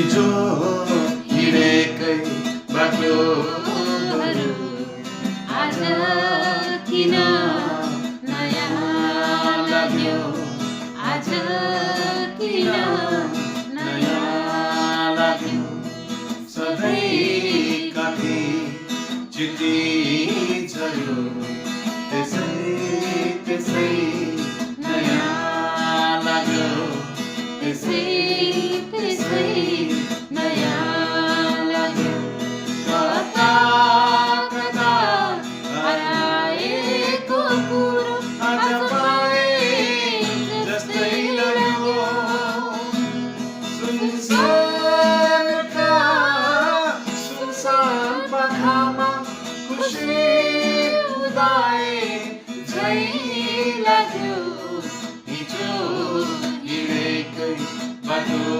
हिजो हिँडेकै बाटोहरू आज किन नयाँ लाग्यो आज किन नयाँ लाग्यो सधैँ काटी चिठी झऱ्यो त्यसै त्यसै नयाँ लाग्यो त्यसै त्यसै नयाँ लाग्यो कता कता हराएको कुरो आज पाए जस्तै लाग्यो सुनसानका सुनसान पाखामा खुसी उदाए झै लाग्यो हिजो हिँडेकै बाटो